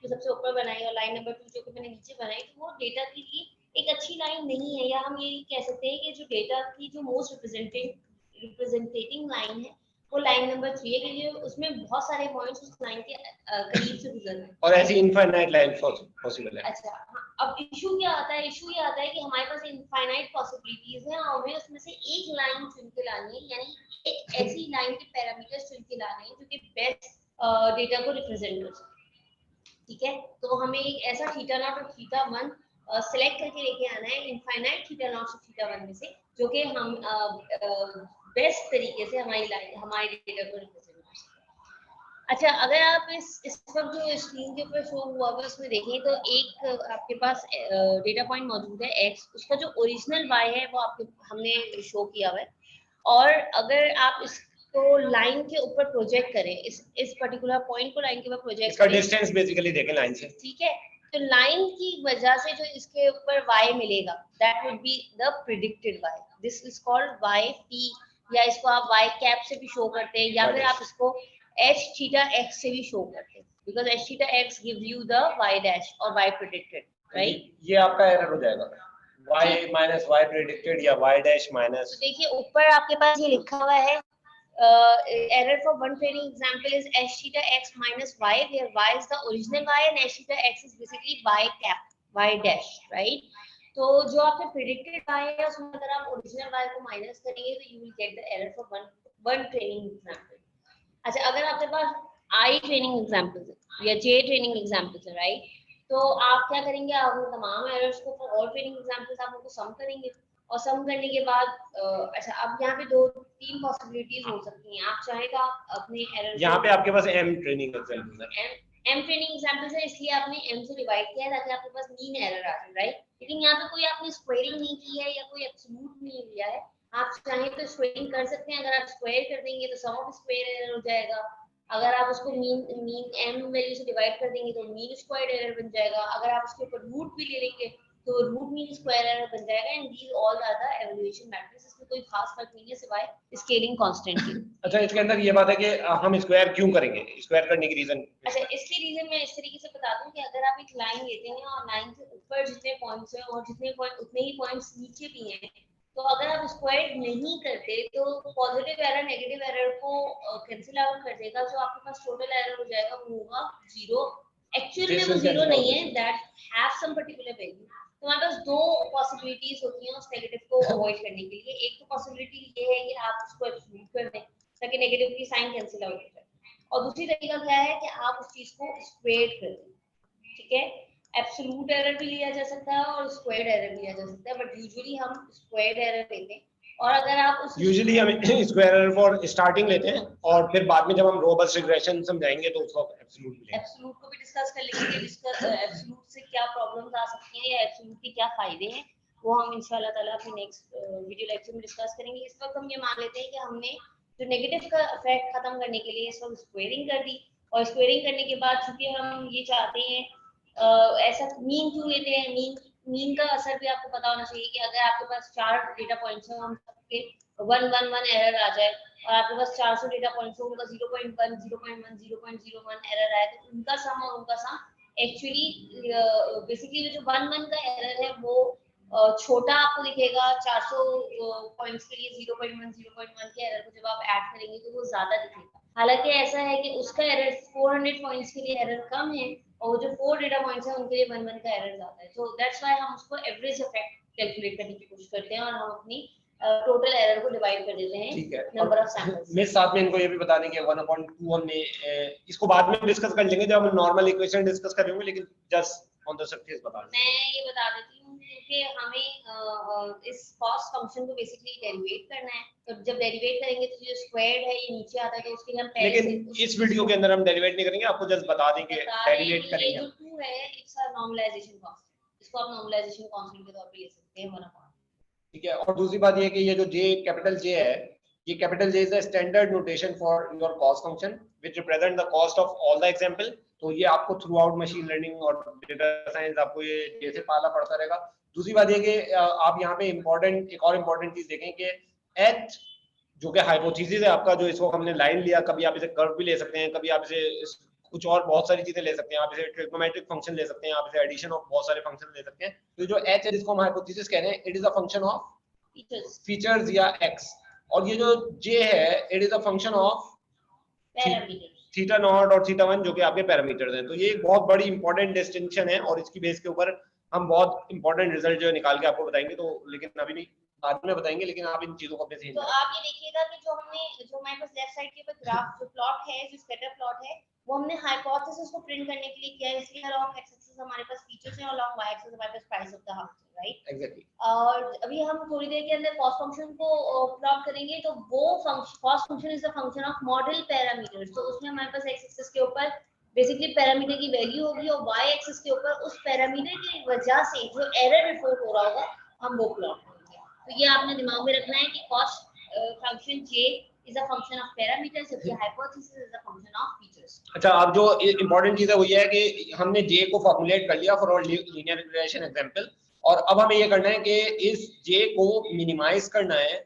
कि सबसे ऊपर बनाई और लाइन नंबर 2 जो कि मैंने नीचे बनाई, तो वो डेटा के लिए एक अच्छी लाइन नहीं है, या हम ये कह सकते हैं कि जो डेटा की जो मोस्ट रिप्रेजेंटेटिंग लाइन है वो लाइन नंबर 3 है, क्योंकि उसमें बहुत सारे पॉइंट्स उस लाइन के करीब से गुजर रहे हैं और ऐसी इनफाइनाइट लाइन पॉसिबल है। अच्छा हाँ, अब इशू क्या आता है, इशू ये आता है कि हमारे पास इनफाइनाइट पॉसिबिलिटीज हैं और हमें उसमें से एक लाइन चुन के लानी है, यानी एक ऐसी लाइन के पैरामीटर्स चुन के लाने हैं जो कि बेस्ट डेटा को रिप्रेजेंट कर सके। ठीक है, तो हमें एक ऐसा थीटा नॉट और थीटा 1 सेलेक्ट करके लेके आना है इनफाइनाइट थीटा नॉट और थीटा 1 में से, जो कि हम बेस्ट तरीके से हमारी डेटा को रिप्रेजेंट कर सके। अच्छा, अगर आप इस वक्त जो स्क्रीन के ऊपर शो हुआ है उसमें देखें तो एक आपके पास डेटा पॉइंट मौजूद है x, उसका जो ओरिजिनल y है वो हमने शो किया हुआ है, और अगर आप इसको लाइन के ऊपर प्रोजेक्ट करें, इस पर्टिकुलर पॉइंट को लाइन के ऊपर प्रोजेक्ट इसका डिस्टेंस बेसिकली देखें लाइन से, ठीक है, तो लाइन की वजह से जो इसके ऊपर y मिलेगा that would be the predicted y, this is called yp, या इसको आप y कैप से भी शो करते हैं, या फिर आप इसको h theta x से भी शो करते हैं, because h theta x gives you the y dash और y predicted, right? ये आपका एरर हो जाएगा y minus y predicted या y dash minus, तो देखिए ऊपर आपके पास ये लिखा हुआ है error for one training example is h theta x minus y, where y is the original y and h theta x is basically y cap, y dash, right? तो जो आपने predicted y है उसमें अगर आप original y को minus करेंगे तो you will get the error for one training example. अच्छा, अगर आपके पास आई ट्रेनिंग एग्जांपल्स है या जे ट्रेनिंग एग्जांपल्स है, राइट, तो आप क्या करेंगे, आप तमाम एरर्स को फॉर ऑल ट्रेनिंग एग्जांपल्स आप उनको सम करेंगे, और सम करने के बाद अच्छा, अब यहाँ पे 2-3 पॉसिबिलिटीज हो सकती हैं, आप चाहे तो आप अपने एरर, यहाँ पे आपके पास एम ट्रेनिंग एग्जांपल्स है, एम ट्रेनिंग एग्जांपल्स है, इसलिए आपने एम से डिवाइड किया है ताकि आपके पास मीन एरर आ जाए, राइट, लेकिन यहाँ पे कोई आपने स्क्वायरिंग नहीं की है या कोई एब्सोल्यूट नहीं लिया है, आप चाहें तो स्क्वायरिंग कर सकते हैं, अगर आप स्क्वायर कर देंगे तो सम ऑफ स्क्वायर एरर हो जाएगा, अगर आप उसको मीन एम वैल्यू से डिवाइड कर देंगे तो मीन स्क्वायर्ड एरर बन जाएगा, अगर आप उसके ऊपर रूट भी ले लेंगे तो रूट मीन स्क्वायर एरर बन जाएगा, and these all are the evaluation metrics, इसमें कोई खास फर्क नहीं है सिवाय स्केलिंग कांस्टेंट की। अच्छा, इसके अंदर ये बात है कि हम स्क्वायर क्यों करेंगे, स्क्वायर करने की रीजन, अच्छा, इसके रीजन मैं इस तरीके से बता दूं कि अगर आप एक लाइन लेते हैं और लाइन के ऊपर जितने पॉइंट्स हैं और जितने पॉइंट उतने ही पॉइंट्स नीचे भी हैं, तो अगर आप स्क्वायर नहीं करते तो पॉजिटिव एरर नेगेटिव एरर को कैंसिल आउट कर देगा, जो आपके पास टोटल एरर हो जाएगा वो होगा 0, एक्चुअली में वो 0 नहीं है, that have some particular value. तो हमारे पास 2 पॉसिबिलिटीज होती हैं उस नेगेटिव को अवॉइड करने के लिए, एक तो पॉसिबिलिटी ये है कि आप उसको एब्सोल्यूट कर दें ताकि नेगेटिव की साइन कैंसिल आउट हो जाए, और दूसरी तरीका क्या है कि आप उस चीज को स्क्वायर कर दें, ठीक है, एब्सोल्यूट एरर भी लिया जा सकता है और स्क्वायर्ड एरर लिया जा सकता है, बट यूजुअली हम स्क्वायर्ड एरर लेते हैं, और अगर आप उस यूजुअली हम स्क्वायर एरर फॉर स्टार्टिंग लेते हैं और फिर बाद में जब हम रोबस्ट रिग्रेशन समझाएंगे तो उसको एब्सोल्यूट मिलेगा, एब्सोल्यूट को भी डिस्कस कर लेंगे, डिस्कस एब्सोल्यूट से क्या प्रॉब्लम्स आ सकती हैं या एब्सोल्यूट के क्या फायदे हैं, वो हम इंशाल्लाह ताला अपने नेक्स्ट वीडियो लेक्चर में डिस्कस करेंगे। इस वक्त हम ये मान लेते हैं कि हमने जो नेगेटिव का इफेक्ट खत्म करने के लिए इस वक्त स्क्वायरिंग कर दी, और स्क्वायरिंग करने के बाद चूंकि हम ये चाहते हैं ऐसा मीन क्यों लेते हैं, मीन का असर भी आपको पता होना चाहिए कि अगर आपके पास 4 डेटा पॉइंट्स हैं, हम सबके 111 एरर आ जाए और आपके पास 400 डेटा पॉइंट्स हो, उनका 0.1 0.1 0.01 एरर आए, तो उनका सम और उनका सम एक्चुअली बेसिकली जो 1 का एरर है वो छोटा आपको दिखेगा, 400 पॉइंट्स के लिए 0.1 0.1 के एरर को जब आप ऐड करेंगे तो वो ज्यादा दिखेगा, हालांकि ऐसा है कि उसका एरर 400 पॉइंट्स के लिए एरर कम है और जो 4 डेटा पॉइंट्स हैं उनके लिए 1 का एरर ज्यादा है, तो दैट्स व्हाई हम उसको एवरेज इफेक्ट कैलकुलेट करने की कोशिश करते हैं और हम अपनी टोटल एरर को डिवाइड कर देते हैं नंबर ऑफ सैंपल्स में। साथ में इनको ये भी बता दें कि 1/2 हमने इसको बाद में डिस्कस कर लेंगे जब हम नॉर्मल इक्वेशन डिस्कस करेंगे, लेकिन जस्ट ऑन द सरफेस बता दें। मैं ये बता देती हूं कि हमें इस कॉस्ट फंक्शन को बेसिकली डेरिवेट करना है, तो जब डेरिवेट करेंगे तो जो स्क्वायर्ड है ये नीचे आता है, तो उसके लिए हम पहले लेकिन इस वीडियो के अंदर हम डेरिवेट नहीं करेंगे, आपको जस्ट बता दें कि डेरिवेट करेंगे। ये जो 2 है इट्स अ नॉर्मलाइजेशन कांस्टेंट, इसको आप नॉर्मलाइजेशन कांस्टेंट के तौर पे ले सकते हैं 1/, ठीक है। और दूसरी बात ये कि ये जो J कैपिटल J है, ये capital J is the standard notation for your cost function which represent the cost of all the example, तो ये आपको थ्रू आउट मशीन लर्निंग और डेटा साइंस आपको ये जैसे पाला पड़ता रहेगा। दूसरी बात ये कि आप यहाँ पे एक और इम्पोर्टेंट चीज देखें कि h जो कि हाइपोथेसिस है आपका, जो इसको हमने लाइन लिया, कभी आप इसे कर्व भी ले सकते हैं, कभी आप इसे कुछ और बहुत सारी चीजें ले सकते हैं आप, इसे ट्रिग्नोमेट्रिक फंक्शन ले सकते हैं आप, इसे एडिशन ऑफ बहुत सारे फंक्शन ले सकते हैं। तो जो h है जिसको हम हाइपोथेसिस कह रहे हैं, it is a function of features या x, और ये जो j है it is a function of theta naught और थीटा वन जो कि आपके पैरामीटर्स हैं। तो ये एक बहुत बड़ी इंपॉर्टेंट डिस्टिंक्शन है और इसकी बेस के ऊपर हम बहुत इंपॉर्टेंट रिजल्ट जो है निकाल के आपको बताएंगे। तो लेकिन अभी नहीं, बाद में बताएंगे, लेकिन आप इन चीजों को अपने ध्यान में तो आप ये देखिएगा कि जो हमारे पास लेफ्ट साइड के ऊपर ग्राफ जो प्लॉट है, जो स्कैटर प्लॉट है, वो हमने हाइपोथेसिस को प्रिंट करने के लिए किया है। इसलिए अलोंग एक्स एक्सिस हमारे पास फीचर्स हैं और अलोंग वाई एक्सिस हमारे पास प्राइस ऑफ द हाउस है, राइट? एग्जैक्टली। और अभी हम थोड़ी देर के अंदर कॉस्ट फंक्शन को प्लॉट करेंगे। तो वो cost function is a function of model parameters. तो उसमें हमारे पास एक्स एक्सिस के ऊपर बेसिकली पैरामीटर की वैल्यू होगी और वाई एक्सिस के ऊपर उस पैरामीटर की वजह से जो एरर रिपोर्ट हो रहा होगा हम वो प्लॉट करेंगे। तो ये आपने दिमाग में रखना है कि cost function j is a function of parameters, जबकि hypothesis is a function of features। अच्छा, अब जो इंपॉर्टेंट चीज है वो ये है कि हमने j को फॉर्मुलेट कर लिया for all linear regression example, और अब हमें ये करना है कि इस j को मिनिमाइज करना है,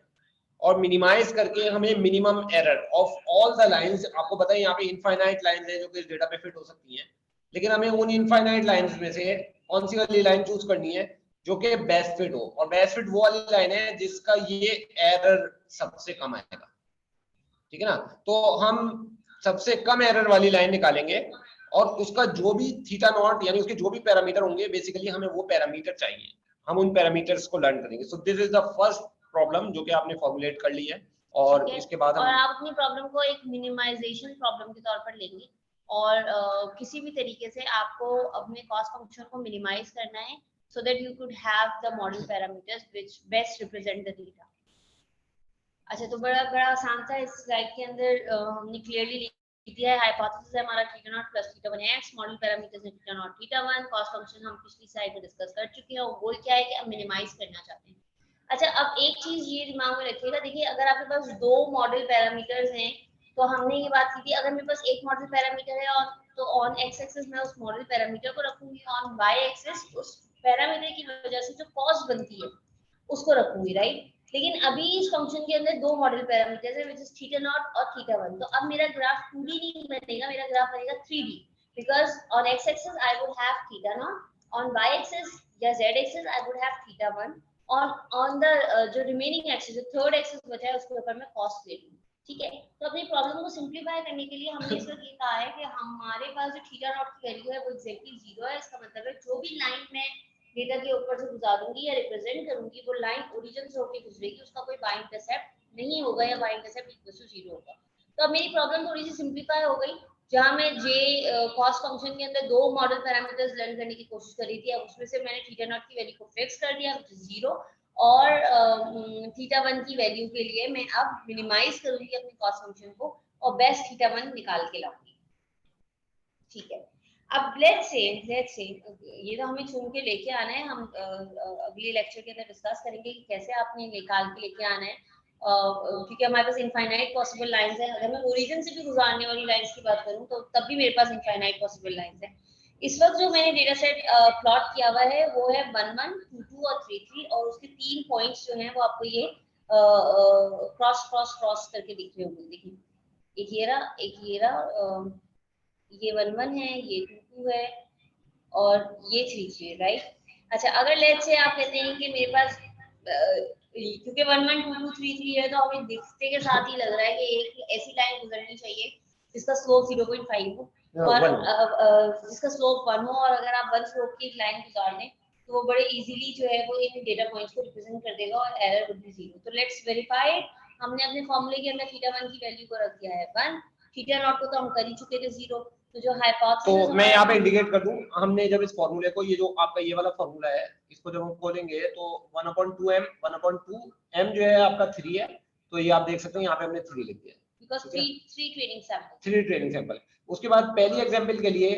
और मिनिमाइज करके हमें minimum error of all the lines, आपको पता है यहाँ पे इनफाइनाइट लाइंस है जो कि इस डेटा पे फिट हो सकती हैं, लेकिन हमें उन इनफाइनाइट लाइंस में से कौन सी वाली लाइन चूज करनी है जो कि बेस्ट फिट हो, और बेस्ट फिट वो वाली लाइन है जिसका ये एरर सबसे कम आएगा, ठीक है ना। तो हम सबसे कम एरर वाली लाइन निकालेंगे और उसका जो भी थीटा नॉट यानी उसके जो भी पैरामीटर होंगे, बेसिकली हमें वो पैरामीटर चाहिए, हम उन पैरामीटर्स को लर्न करेंगे। So this is the first problem जो कि आपने फॉर्मुलेट कर ली है, और इसके बाद और आप अपनी प्रॉब्लम को एक मिनिमाइजेशन प्रॉब्लम के तौर पर लेंगे और किसी भी तरीके से आपको अपने कॉस्ट फंक्शन को मिनिमाइज करना है so that you could have the model parameters which best represent the data। अच्छा, तो बड़ा आसान था। इस स्लाइड के अंदर हमने क्लियरली लिख दिया है हाइपोथेसिस है हमारा theta naught plus theta one x, model parameters है theta naught theta one, cost function हम पिछली स्लाइड में डिस्कस कर चुके हैं और गोल क्या है कि हम मिनिमाइज करना चाहते हैं। अच्छा, अब एक चीज ये दिमाग में रखिएगा, देखिए अगर आपके पास दो मॉडल पैरामीटर्स हैं, तो हमने ये बात की थी अगर मेरे पास एक मॉडल पैरामीटर है और तो ऑन एक्स एक्सिस मैं उस मॉडल पैरामीटर को रखूंगी, ऑन वाई एक्सिस उस पैरामीटर की वजह से जो कॉस्ट बनती है उसको रखूंगी, राइट? लेकिन अभी इस फंक्शन के अंदर दो मॉडल पैरामीटर्स है, व्हिच इज थीटा नॉट और थीटा वन। तो अब मेरा ग्राफ 2D नहीं बनेगा, मेरा ग्राफ बनेगा 3D, because on x axis I would have theta naught, on y axis या z axis I would have theta one, on the जो रिमेनिंग एक्सिस जो थर्ड एक्सिस बचा है उसके ऊपर मैं कॉस्ट ले लूंगी, ठीक है। तो अपनी प्रॉब्लम को सिंपलीफाई करने के लिए हमने इस वक्त ये कहा है कि हमारे पास जो थीटा नॉट की वैल्यू है वो एग्जैक्टली 0 है। इसका मतलब है जो भी लाइन में डेटा के ऊपर से गुजारूंगी या रिप्रेजेंट करूंगी वो लाइन ओरिजिन से होकर गुजरेगी, उसका कोई वाई इंटरसेप्ट नहीं होगा या वाई इंटरसेप्ट इक्वल टू 0 होगा। तो अब मेरी प्रॉब्लम थोड़ी सी सिंपलीफाई हो गई, जहां मैं जे कॉस्ट फंक्शन के अंदर दो मॉडल पैरामीटर्स लर्न करने की कोशिश कर रही थी, अब उसमें से मैंने थीटा नॉट की वैल्यू को फिक्स कर दिया व्हिच इज 0, और थीटा वन की वैल्यू के लिए मैं अब मिनिमाइज करूंगी अपने कॉस्ट फंक्शन को और बेस्ट थीटा वन निकाल के लाऊंगी, ठीक है। अब लेट्स से ये तो हमें चुन के लेके आना है, हम अगले लेक्चर के अंदर डिस्कस करेंगे कि कैसे आपने निकाल के लेके आना है, क्योंकि हमारे पास इनफाइनाइट पॉसिबल लाइंस है। अगर मैं ओरिजिन से भी गुजारने वाली लाइंस की बात करूं तो तब भी मेरे पास इनफाइनाइट पॉसिबल लाइंस है। इस वक्त जो मैंने डेटा सेट प्लॉट किया हुआ है वो है 1 1 2 2 और 3 3, और उसके 3 पॉइंट्स जो हैं वो आपको ये क्रॉस करके दिख रहे होंगे। देखिए, एक ये रहा, ये 1 1 है, ये 2 2 है और ये 3 3 है, राइट? अच्छा, अगर लेट्स से आप कहते हैं कि मेरे पास क्योंकि 1 1 2 2 3 3 है तो हमें दिखते के साथ ही लग रहा है कि एक ऐसी लाइन गुजरनी चाहिए जिसका स्लोप 0.5 हो और जिसका स्लोप 1 हो, और अगर आप 1 स्लोप की एक लाइन गुजार दें तो वो बड़े इजीली जो है वो इन डेटा पॉइंट्स को रिप्रेजेंट कर देगा और एरर वुड बी 0। तो लेट्स वेरीफाई। हमने अपने फॉर्मूले के अंदर थीटा 1 की वैल्यू को रख दिया है 1, थीटा नॉट को तो हम कर ही चुके थे 0। तो जो हाइपोथेसिस तो मैं यहाँ पे इंडिकेट कर दूं, हमने जब इस फॉर्मूले को, ये जो आपका ये वाला फॉर्मूला है, इसको जब हम खोलेंगे तो 1/2m जो है आपका 3 है, तो ये आप देख सकते हैं यहाँ पे हमने 3 लिख दिया बिकॉज़ 3 ट्रेनिंग सैंपल। उसके बाद पहली एग्जांपल के लिए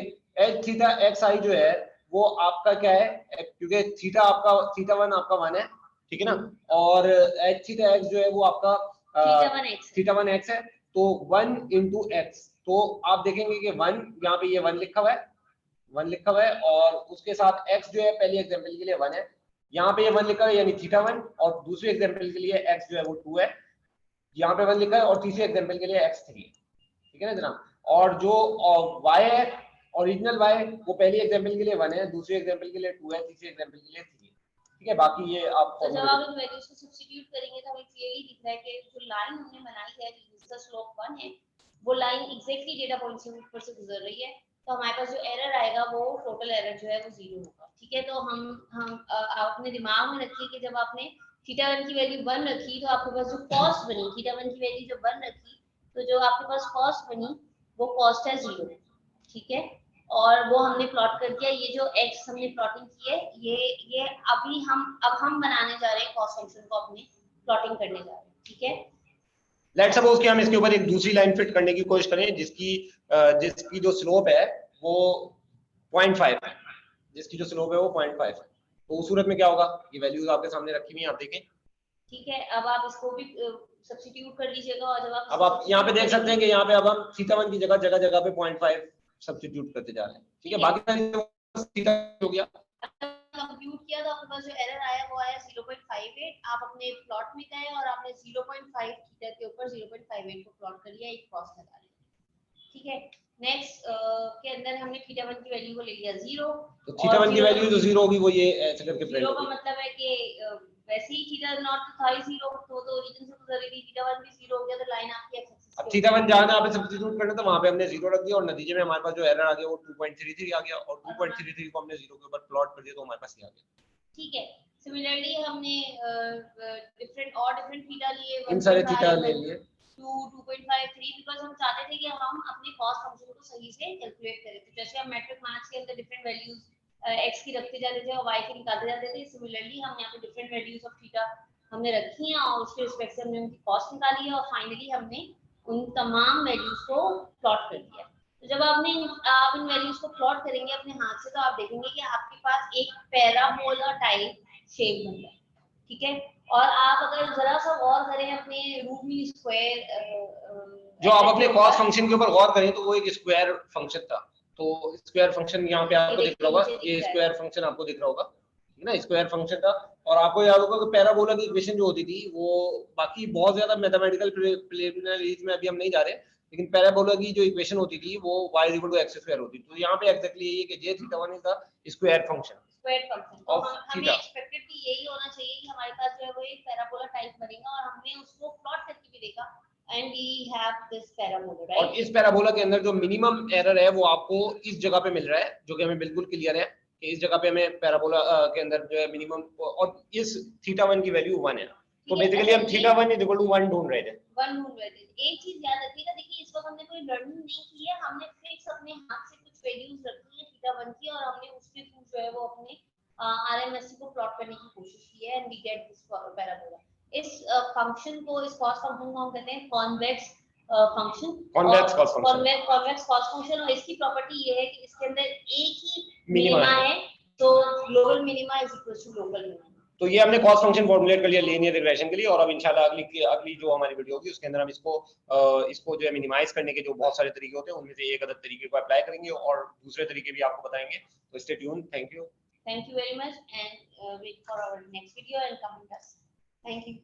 h थीटा xi जो है वो आपका क्या है, क्योंकि थीटा 1 आपका 1 है, ठीक है ना, और h थीटा x जो है वो आपका थीटा 1 x है, तो 1 into x, तो आप देखेंगे कि 1 यहाँ पे ये 1 लिखा हुआ है, और उसके साथ x जो है पहली एग्जांपल के लिए 1 है, यहाँ पे ये 1 लिखा है यानी थीटा 1, और दूसरी एग्जांपल के लिए x जो है वो 2 है, यहाँ पे 1 लिखा है, और तीसरी एग्जांपल के लिए x 3 है, ठीक है ना जनाब। और जो y है ओरिजिनल y वो पहली एग्जांपल के लिए 1 है, दूसरी एग्जांपल के लिए 2 है, तीसरी एग्जांपल के लिए 3 है। ठीक है, बाकी ये आप तो जब आप इन वैल्यूज को सब्स्टिट्यूट करेंगे तो हमें क्लियरली दिख रहा है कि जो लाइन हमने बनाई है जिसका स्लोप 1 है वो लाइन एग्जैक्टली डेटा पॉइंट से ऊपर से गुजर रही है, तो हमारे पास जो एरर आएगा वो टोटल एरर जो है वो 0 होगा। ठीक है, तो हम आप अपने दिमाग में रखिए कि जब आपने थीटा 1 की वैल्यू 1 रखी तो आपके पास जो कॉस्ट बनी थीटा 1 की वैल्यू जब 1 रखी तो जो आपके पास कॉस्ट बनी वो कॉस्ट है 0। ठीक है, और वो हमने प्लॉट कर दिया। ये जो x हमने प्लॉटिंग की है ये अभी हम बनाने जा रहे हैं कॉस्ट फंक्शन को अपने प्लॉटिंग करने जा रहे हैं। ठीक है, लेट्स सपोज कि हम इसके ऊपर एक दूसरी लाइन फिट करने की कोशिश करें जिसकी जो स्लोप है वो 0.5 है, जिसकी जो स्लोप है वो 0.5 है, तो उस सूरत में क्या होगा? ये वैल्यूज आपके सामने रखी हुई हैं, आप देखें। ठीक है, अब आप इसको भी सब्स्टिट्यूट कर लीजिएगा और जब आप अब आप यहाँ पे देख सकते हैं कि यहाँ पे अब हम थीटा 1 की जगह जगह पे 0.5 सब्स्टिट्यूट करते जा रहे हैं। ठीक है, बाकी थीटा हो गया, कंप्यूट किया तो आपके पास जो एरर आया वो आया 0.58। आप अपने प्लॉट में गए और आपने 0.5 थीटा के ऊपर 0.58 को प्लॉट कर लिया, एक कॉस्ट लगा लिया। ठीक है, नेक्स्ट के अंदर हमने थीटा 1 की वैल्यू को ले लिया 0, तो थीटा 1 की वैल्यू जो 0 होगी वो ये ऐसे करके प्रिंट 0 का होगी। मतलब है कि वैसे ही थीटा नॉट था ही 0, तो ओरिजिन से गुजर रही थी, थीटा 1 भी 0 हो गया तो लाइन आपकी एक्स एक्सिस अब थीटा 1 जहां पे सब्स्टिट्यूट करना था वहां पे हमने 0 रख दिया और नतीजे में हमारे पास जो एरर आ गया वो 2.33 आ गया और 2.33 को हमने 0 के ऊपर प्लॉट कर दिया तो हमारे पास ये आ गया। ठीक है, सिमिलरली हमने डिफरेंट थीटा लिए, इन सारे थीटा ले लिए 2 2.5 3 बिकॉज़ हम चाहते थे कि हम अपने कॉस्ट फंक्शन को सही से कैलकुलेट करें। तो जैसे हम मैट्रिक मैथ्स के अंदर डिफरेंट वैल्यूज x की रखते जाते थे और y की निकालते जाते थे, सिमिलरली हम यहाँ पे डिफरेंट वैल्यूज ऑफ थीटा हमने रखी हैं और उसके रिस्पेक्ट से हमने उनकी कॉस्ट निकाली है और फाइनली हमने उन तमाम वैल्यूज को प्लॉट कर दिया। तो जब आप इन वैल्यूज को प्लॉट करेंगे अपने हाथ से तो आप देखेंगे कि आपके पास एक पैराबोला टाइप शेप बन रहा है। ठीक है, और आप अगर जरा सा गौर करें अपने रूबी स्क्वायर जो आप अपने कॉस्ट फंक्शन के ऊपर गौर करें तो वो एक स्क्वायर फंक्शन था। तो स्क्वायर फंक्शन यहाँ पे आपको दिख रहा होगा, ये स्क्वायर फंक्शन आपको दिख रहा होगा, है ना, स्क्वायर फंक्शन था। और आपको याद होगा कि पैराबोला की इक्वेशन जो होती थी वो, बाकी बहुत ज्यादा मैथमेटिकल प्रिलिमिनरीज में अभी हम नहीं जा रहे, लेकिन पैराबोला की जो इक्वेशन होती थी वो y = x² होती थी। तो यहाँ पे एग्जैक्टली यही है कि j theta 1 is the square function तो हमें एक्सपेक्टेड भी यही होना चाहिए कि हमारे पास जो है वो एक पैराबोला टाइप बनेगा और हमने उसको प्लॉट करके भी देखा and we have this parabola, right. और इस पैराबोला के अंदर जो मिनिमम एरर है वो आपको इस जगह पे मिल रहा है, जो कि हमें बिल्कुल क्लियर है कि इस जगह पे हमें पैराबोला के अंदर जो है मिनिमम, और इस थीटा 1 की वैल्यू 1 है। तो बेसिकली हम थीटा 1 = 1 ढूंढ रहे थे। एक चीज याद रखिएगा, देखिए इस वक्त हमने कोई लर्निंग नहीं की है, हमने फिक्स अपने हाथ से कुछ वैल्यूज रखी है थीटा 1 की और हमने उसके थ्रू जो है वो अपने आरएमएससी को प्लॉट करने की कोशिश की है and we get this parabola. इस फंक्शन को, इस कॉस्ट फंक्शन को हम कहते हैं convex function, convex cost function. Convex cost function, और इसकी प्रॉपर्टी ये है कि इसके अंदर एक ही मिनिमा मिनिमा है, तो global minima is equal to local minima. तो ये हमने कॉस्ट फंक्शन फॉर्मुलेट कर लिया लीनियर रिग्रेशन के लिए, और अब इंशाल्लाह अगली जो हमारी वीडियो होगी उसके अंदर हम इसको जो है मिनिमाइज करने के जो बहुत सारे तरीके होते हैं उनमें से एक अदद तरीके को अप्लाई करेंगे और दूसरे तरीके भी आपको बताएंगे। तो stay tuned, thank you very much and wait for our next video and comment us. Thank you.